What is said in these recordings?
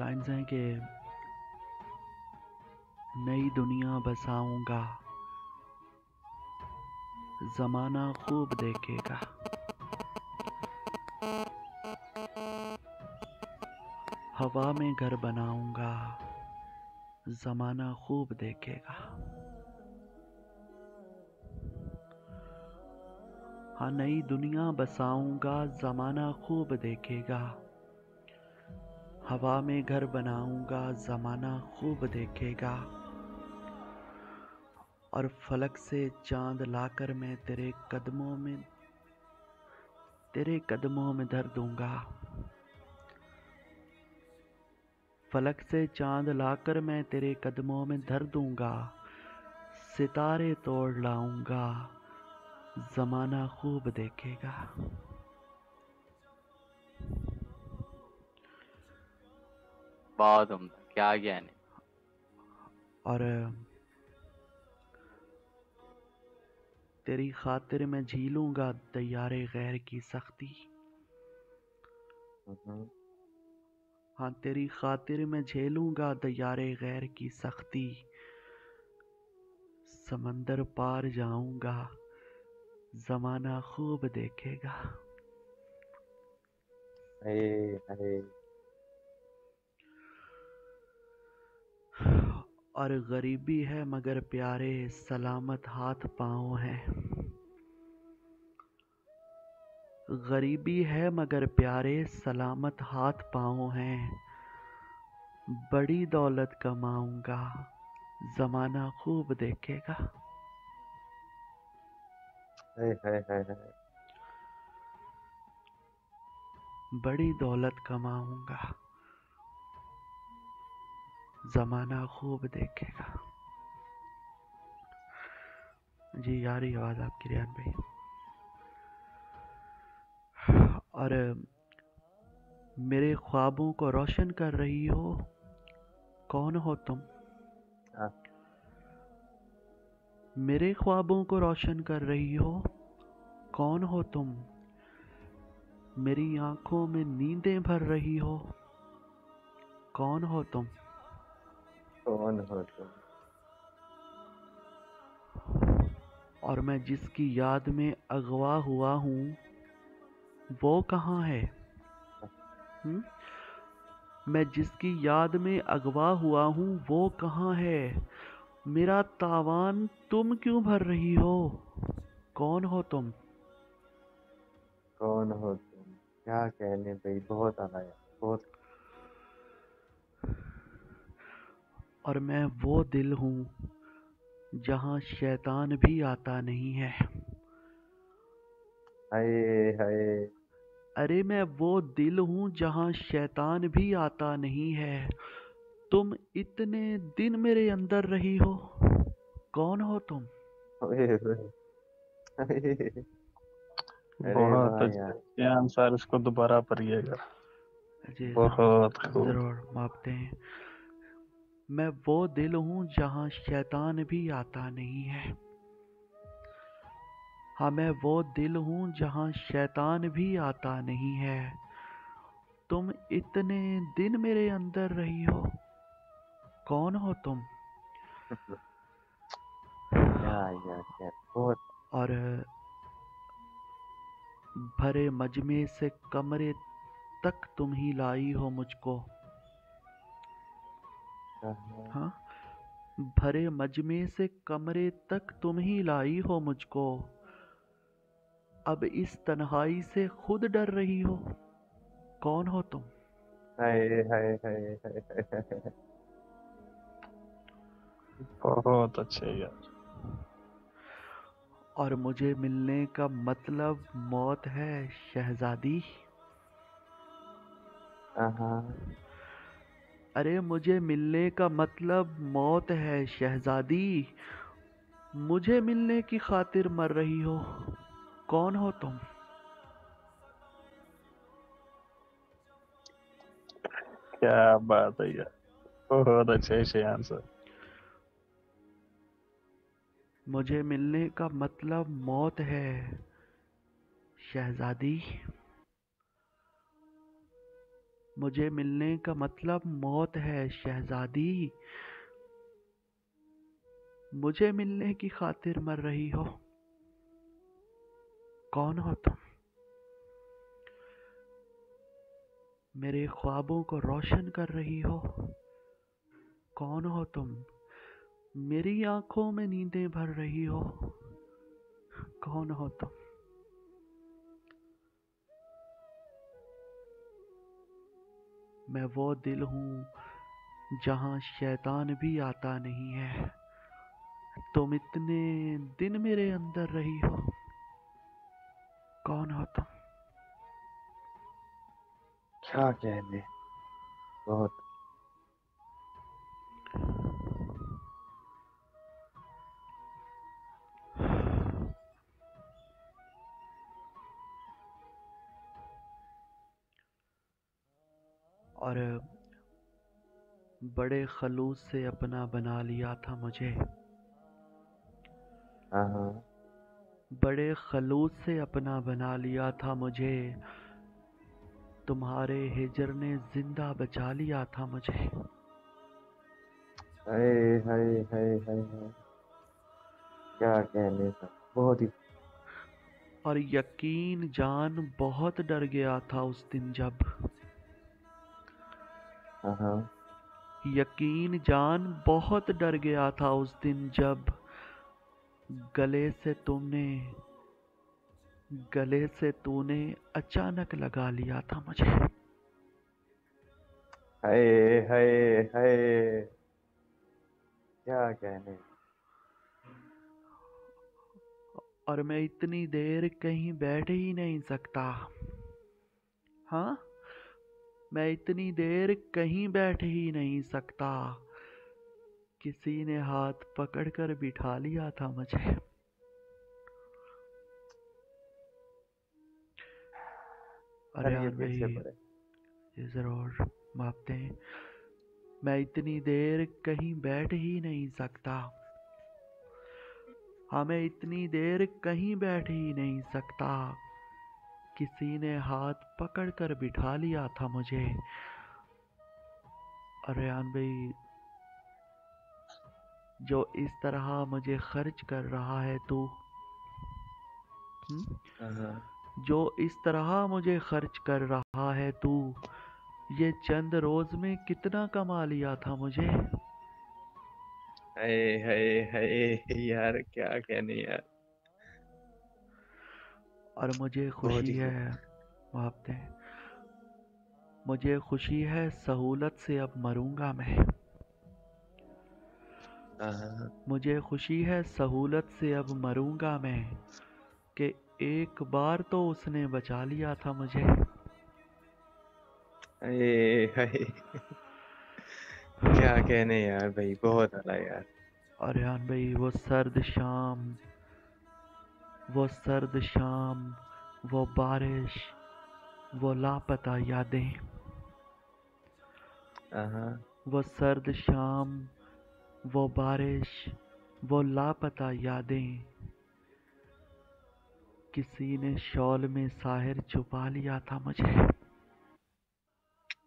Lines हैं कि नई दुनिया बसाऊंगा, ज़माना खूब देखेगा। हवा में घर बनाऊंगा, ज़माना खूब देखेगा। हाँ, नई दुनिया बसाऊंगा, ज़माना खूब देखेगा। हवा में घर बनाऊंगा, ज़माना खूब देखेगा। और फलक से चांद लाकर मैं तेरे कदमों में धर दूंगा। फलक से चांद लाकर मैं तेरे कदमों में धर दूंगा। सितारे तोड़ लाऊंगा, ज़माना खूब देखेगा। बहुत उम्दा, क्या ज्ञान है। और तेरी खातिर मैं झीलूंगा तैयारे गैर की सख्ती। हम्म। हाँ, तेरी खातिर मैं झेलूंगा दयारे गैर की सख्ती। समंदर पार जाऊंगा, ज़माना खूब देखेगा। हाय हाय। और गरीबी है मगर प्यारे सलामत हाथ पाँव हैं। गरीबी है मगर प्यारे सलामत हाथ पाँव हैं। बड़ी दौलत कमाऊंगा, ज़माना खूब देखेगा। हाय हाय हाय हाय। बड़ी दौलत कमाऊंगा, ज़माना खूब देखेगा। जी आ रही आवाज़ आपकी रियान भाई। और मेरे ख्वाबों को रोशन कर रही हो, कौन हो तुम? हाँ। मेरे ख्वाबों को रोशन कर रही हो, कौन हो तुम? मेरी आंखों में नींदें भर रही हो, कौन हो तुम? कौन हो तुम? और मैं जिसकी याद में अगवा हुआ हूँ, वो कहाँ है? हुँ? मैं जिसकी याद में अगवा हुआ हूँ, वो कहाँ है? मेरा तावान तुम क्यों भर रही हो, कौन हो तुम? कौन हो तुम? क्या कहने भाई, बहुत आला यार, बहुत। और मैं वो दिल हूँ जहाँ शैतान भी आता नहीं है। हाय हाय। अरे मैं वो दिल हूँ जहाँ शैतान भी आता नहीं है। तुम इतने दिन मेरे अंदर रही हो, कौन हो तुम? ओए होए, हाय। अरे बहुत वाह अच्छा। यार। ये आंसर इसको दोबारा पढ़िएगा। जी बहुत खूब। ज़रूर मापते हैं। मैं वो दिल हूँ जहाँ शैतान भी आता नहीं है। हाँ, मैं वो दिल हूँ जहाँ शैतान भी आता नहीं है। तुम इतने दिन मेरे अंदर रही हो, कौन हो तुम? क्या यार, क्या बहुत। और भरे मजमे से कमरे तक तुम ही लाई हो मुझको। हाँ। हाँ, भरे मजमे से कमरे तक तुम ही लाई हो मुझको। अब इस तन्हाई से खुद डर रही हो, कौन हो तुम? हाय हाय हाय हाय हाय हाय। बहुत अच्छे यार। और मुझे मिलने का मतलब मौत है शहजादी। हाँ। अरे मुझे मिलने का मतलब मौत है शहजादी। मुझे मिलने की खातिर मर रही हो, कौन हो तुम? क्या बात है यार। बहुत अच्छे से आंसर। मुझे मिलने का मतलब मौत है शहजादी। मुझे मिलने का मतलब मौत है शहजादी। मुझे मिलने की खातिर मर रही हो। कौन हो तुम? मेरे ख्वाबों को रोशन कर रही हो। कौन हो तुम? मेरी आंखों में नींदें भर रही हो। कौन हो तुम? मैं वो दिल हूँ जहाँ शैतान भी आता नहीं है। तुम इतने दिन मेरे अंदर रही हो। कौन हो तुम? क्या कहने, बहुत। और बड़े खलूस से अपना बना लिया था मुझे। हाँ हाँ। बड़े खलूस से अपना बना लिया था मुझे। तुम्हारे हिजर ने जिंदा बचा लिया था मुझे। हाय हाय हाय हाय हाय, क्या कहने का, बहुत ही। और यकीन जान बहुत डर गया था उस दिन जब। हाँ हाँ। यकीन जान बहुत डर गया था उस दिन जब गले से तुमने गले से तूने अचानक लगा लिया था मुझे। हाय हाय हाय, क्या कहने। और मैं इतनी देर कहीं बैठ ही नहीं सकता। हाँ, मैं इतनी देर कहीं बैठ ही नहीं सकता। किसी ने हाथ पकड़कर बिठा लिया था मुझे। अरे सर ये यार पीछे भाई, पड़े। ये जरूर मापते हैं। मैं इतनी देर कहीं बैठ ही नहीं सकता। हाँ, मैं इतनी देर कहीं बैठ ही नहीं सकता। किसी ने हाथ पकड़कर बिठा लिया था मुझे। अरे यार भाई, जो इस तरह मुझे खर्च कर रहा है तू, हम्म? हाँ हाँ। जो इस तरह मुझे खर्च कर रहा है तू, ये चंद रोज में कितना कमा लिया था मुझे। हाय हाय हाय यार, क्या कहने यार। और मुझे बहुत खुशी ही है, खूब। मापते हैं, मुझे खुशी है सहूलत से अब मरूंगा मैं। हाँ हाँ हाँ। मुझे खुशी है सहूलत से अब मरूंगा मैं, कि एक बार तो उसने बचा लिया था मुझे। हाय हाय, क्या कहने यार भाई, बहुत आला यार। और यार भाई, वो सर्द शाम, वो बारिश, वो लापता यादें। हाँ हाँ। वो सर्द शाम, वो बारिश, वो लापता यादें। किसी ने शॉल में साहिर छुपा लिया था मुझे।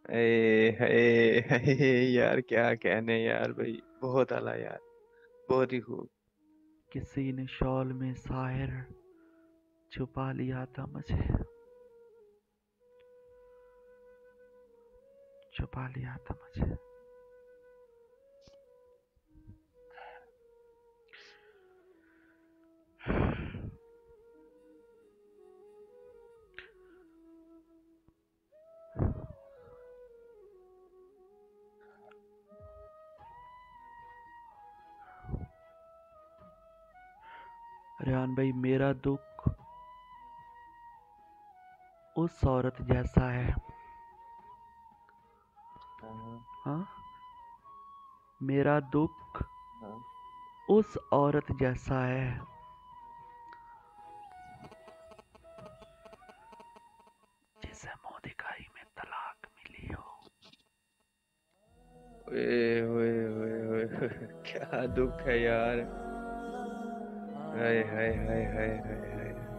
हाय हाय हाय यार, क्या कहने यार भाई, बहुत आला यार, बहुत ही खूब। किसी ने शॉल में साहिर छुपा लिया था मुझे। छुपा लिया था मुझे। रेहान भाई, मेरा दुख उस औरत जैसा है। हाँ हाँ, मेरा दुख हाँ। उस औरत जैसा है जिसे मुंह दिखाई में तलाक मिली हो। ओए ओए ओए ओए ओए, क्या दुख है यार। हाय हाय हाय हाय हाय हाय।